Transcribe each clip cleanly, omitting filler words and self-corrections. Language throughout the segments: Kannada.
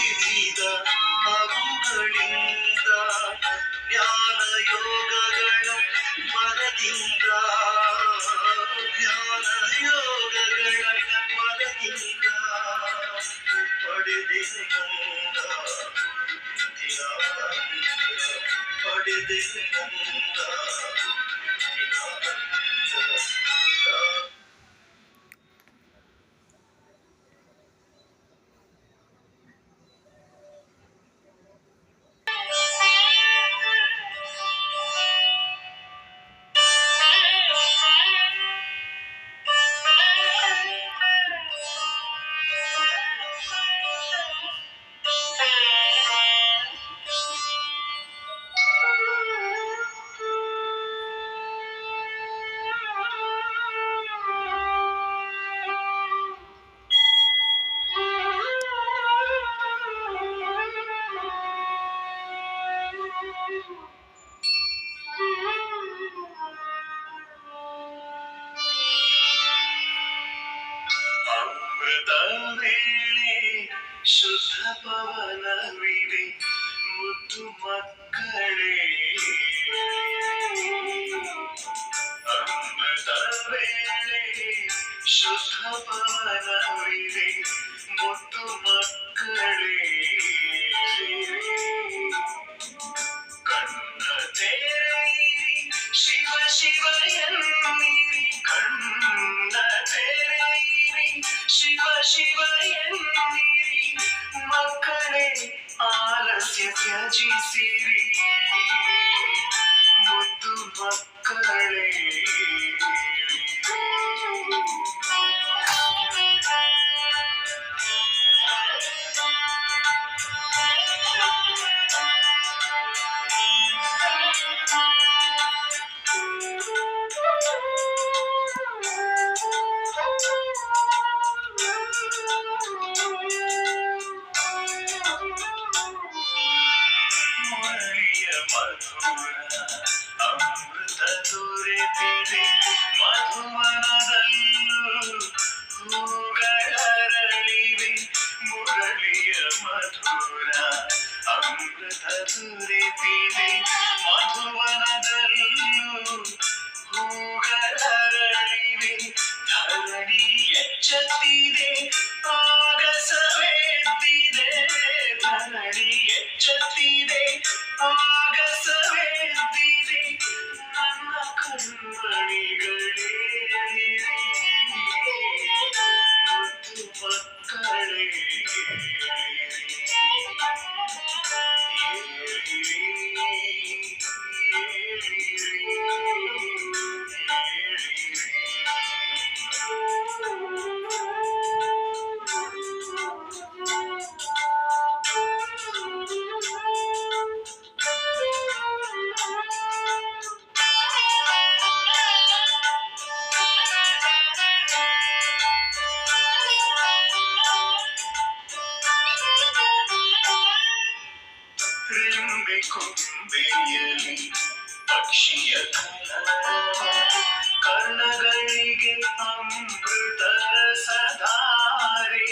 ವಿವಿಧ ಅವುಗಳಿಂದ ಜ್ಞಾನ ಯೋಗಗಳ ಬಲದಿಂದ ಜ್ಞಾನ ಯೋಗಗಳ ಬಲದಿಂದ ಪಡೆದೆನಂದ ಪಡೆದೆನಂದ ಅಮೃತ ವೇಳೆ ಶುದ್ಧ ಪವನವಿದೆ ಮುದ್ದು ಮಕ್ಕಳೇ ಅಮೃತ ವೇಳೆ ಶುದ್ಧ ಪವನವಿದೆ ಮುದ್ದು ಮಕ್ಕಳೇ ಕಣ್ಣ ತೆರೆಯಿರಿ ಶಿವ ಶಿವ ಎನ್ನಿರಿ ಕಣ್ಣ ತೆರೆಯಿರಿ ಶಿವ ಶಿವ ಎನ್ನಿರಿ ಮಕ್ಕಳೇ ಆಲಸ್ಯ ತ್ಯಜಿಸಿರಿ ಮುದ್ದು ಮಕ್ಕಳೇ ಮುರಳಿಯ ಮಧುರ ಅಮೃತ ದೊರೆತಿದೆ ಮಧುವನದಲ್ಲೂ ಹೂಗಳರಳಿವೆ ಮುರಳಿಯ ಮಧುರ ಅಮೃತ ದೊರೆತಿದೆ ಮಧುವನದಲ್ಲೂ ಹೂಗಳರಳಿವೆ ಧರಣಿ ಎಚ್ಚತ್ತಿದೆ ಆಗಸವೆದ್ದಿದೆ ಧರಣಿ ಎಚ್ಚತ್ತಿದೆ ಆಗಸವೆದ್ದಿದೆ ನನ್ನ ಕಣ್ಮಣಿಗಳೇ ಮುದ್ದು ಮಕ್ಕಳೇ ರೆಂಬೆ ಕೊಂಬೆಯಲಿ ಪಕ್ಷಿಯ ಕಲರವ ಕರ್ಣಗಳಿಗೆ ಅಮೃತ ರಸಧಾರೆ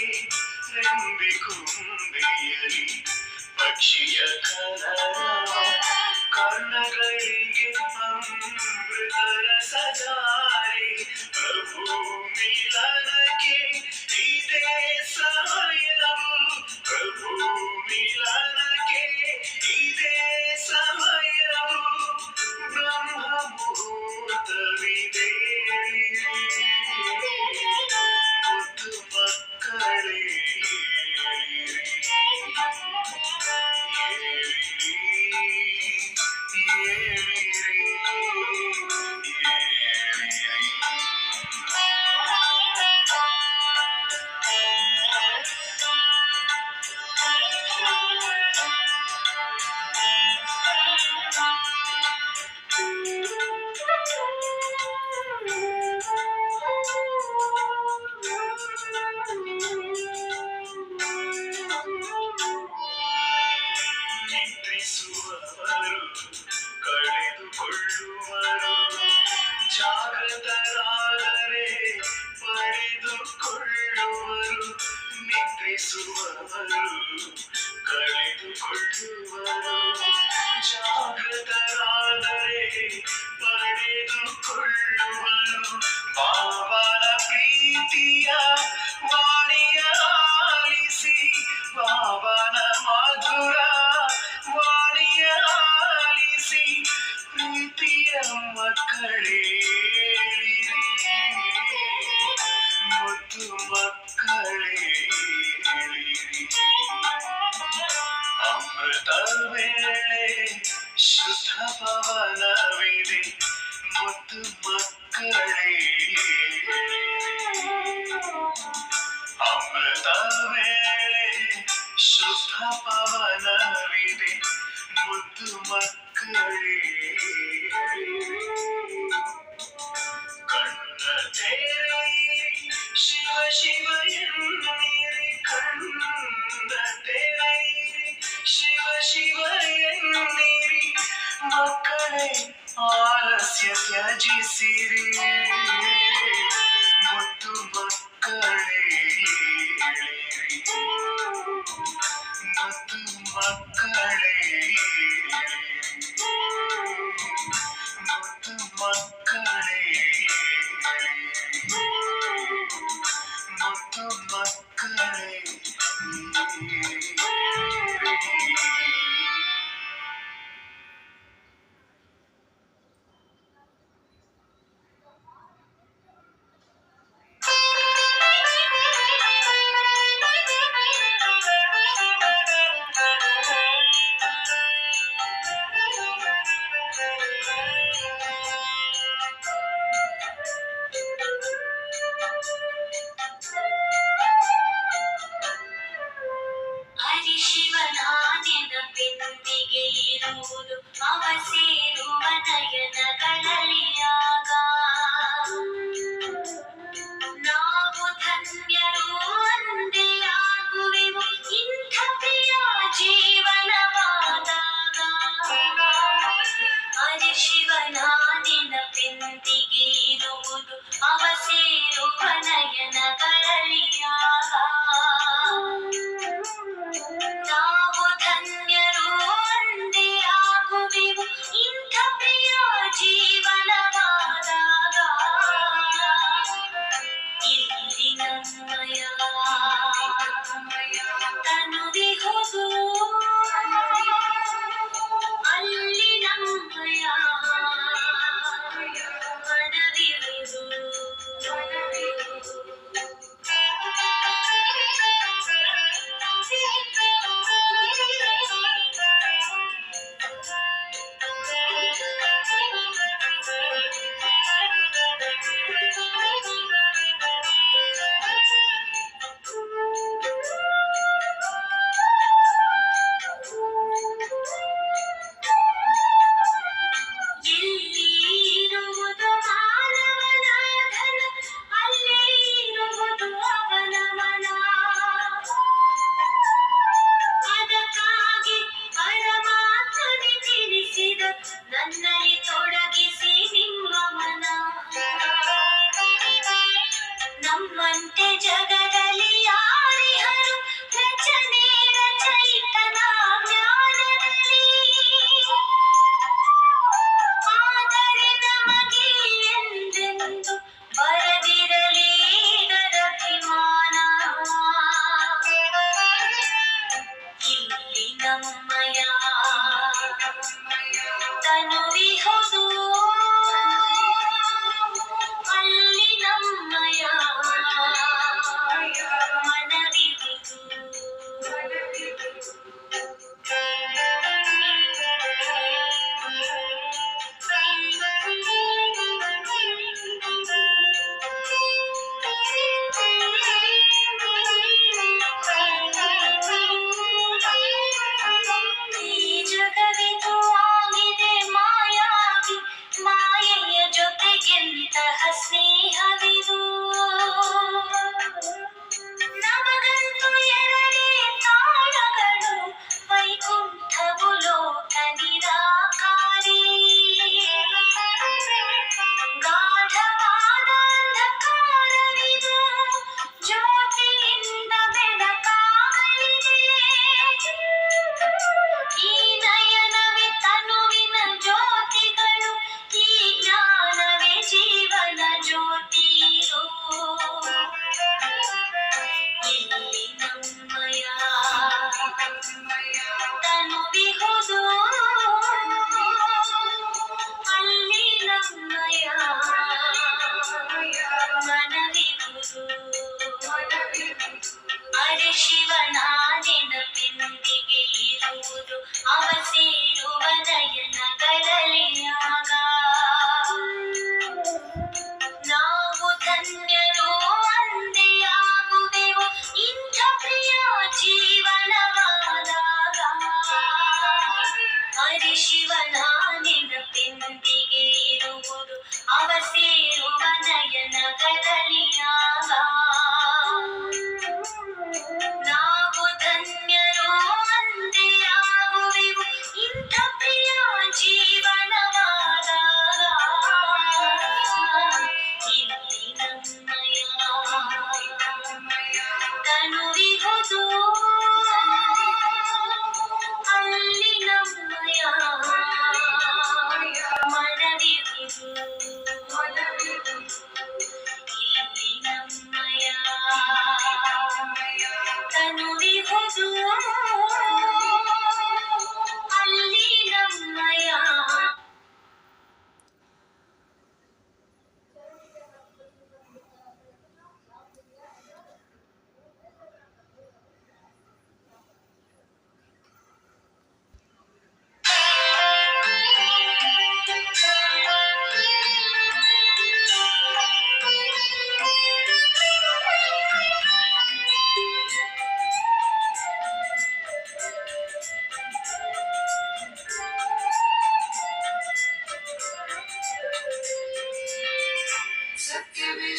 ರೆಂಬೆ ಕೊಂಬೆಯಲಿ ಪಕ್ಷಿಯ ಕಲರವ ಕರ್ಣಗಳಿಗೆ ಅಮೃತ ರಸಧಾರೆ ಪ್ರಭು ಮಿಲನಕ್ಕೆ ಇದೇ ಸಮಯವು ಪ್ರಭು ಮಿಲನಕ್ಕೆ ಇದೇ ಸಮಯವು ಬ್ರಹ್ಮ ಮುಹೂರ್ತವಿದೆ ಮುದ್ದು ಮಕ್ಕಳೇ ಕಳೆದುಕೊಳ್ಳುವರು ಜಾಗೃತರಾದರೆ ಪಡೆದುಕೊಳ್ಳುವರು ನಿದ್ರಿಸುವವರು ಕೊಳ್ಳುವರು ಜಾಗೃತರಾದರೆ ಪಡೆದುಕೊಳ್ಳುವರು ಬಾಬನ ಪ್ರೀತಿಯ ವಾಣಿಯ ಆಲಿಸಿ ಬಾಬನ ಮಧುರ ವಾಣಿಯ ಆಲಿಸಿ ಪ್ರೀತಿಯ ಮಕ್ಕಳೇ ಮುದ್ದು ಮಕ್ಕಳೇ ಅಮೃತ ವೇಳೆ ಶುದ್ಧ ಪವನವಿದೆ ಮುದ್ದು ಮಕ್ಕಳೇ ಅಮೃತ ವೇಳೆ ಶುದ್ಧ ಪವನವಿದೆ ಮುದ್ದು ಮಕ್ಕಳೇ ಕಣ್ಣ ತೆರೆಯಿರಿ ಶಿವ ಶಿವ ಎನ್ನಿರಿ ಕಣ್ಣ ತೆರೆಯಿರಿ ಶಿವ ಶಿವ ಎನ್ನಿರಿ ಮಕ್ಕಳೇ ಆಲಸ್ಯ ತ್ಯಜಿಸಿರಿ ಮುದ್ದು ಮಕ್ಕಳೇ ಮುದ್ದು ಮಕ್ಕಳೇ ಮುದ್ದು ಮಕ್ಕಳೇ ಮುದ್ದು ಮಕ್ಕಳೇ ಶಿವನಾದಿನ ಇರುವುದು ಅವ ಸೇರುವ ನಯನಗಳಲಿಯಾಗ ನಾವು ಧನ್ಯರು ಒಂದೇ ಆಗುವೆವು ಇಂಥ ಪ್ರಿಯ ಜೀವನವಾದಾಗ ಹರಿ ಶಿವನಾದಿನ ಬೆಂದಿಗೆ ಇರುವುದು ಅವ ಸೇರುವ ನಯನಗಳಲಿಯಾಗ ನಾವು ಧನ್ಯರು ಒಂದೇ ಆಗುವೆವು ಇಂಥ ಪ್ರಿಯ ಜೀವನವಾದಾಗ ಇಲ್ಲಿ ನಮ್ಮಯ ತನುವಿಹುದು ಅಲ್ಲಿ ನಮ್ಮಯ ಮನವಿರುವುದು ಇರುವುದು ಮಾನವನ ಧನ ಅಲ್ಲೇ ಇರುವುದು ಅವನ ಮನ ಅದ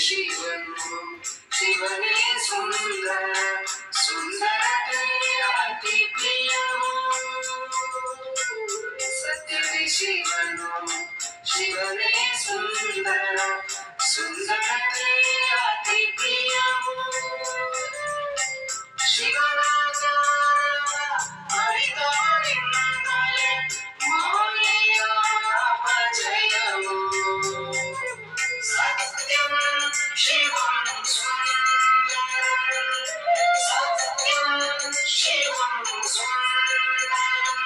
ಶಿವನು ಶಿವನೇ ಸುಂದರ ಸುಂದರತೆ ಅತಿ ಪ್ರಿಯವು ಸತ್ಯವೇ ಶಿವನು ಶಿವನೇ ಸುಂದರ ಸುಂದರತೆ ಅತಿ ಪ್ರಿಯವು ಶಿವನ ಜ್ಞಾನವ ಅರಿತವರಿಂದಲೇ ಮಾಯೆಯ ಅಪಜಯವು ಸತ್ಯಂ ಶಿವಂ ಸುಂದರಂ ಸತ್ಯಂ ಶಿವಂ ಸುಂದರಂ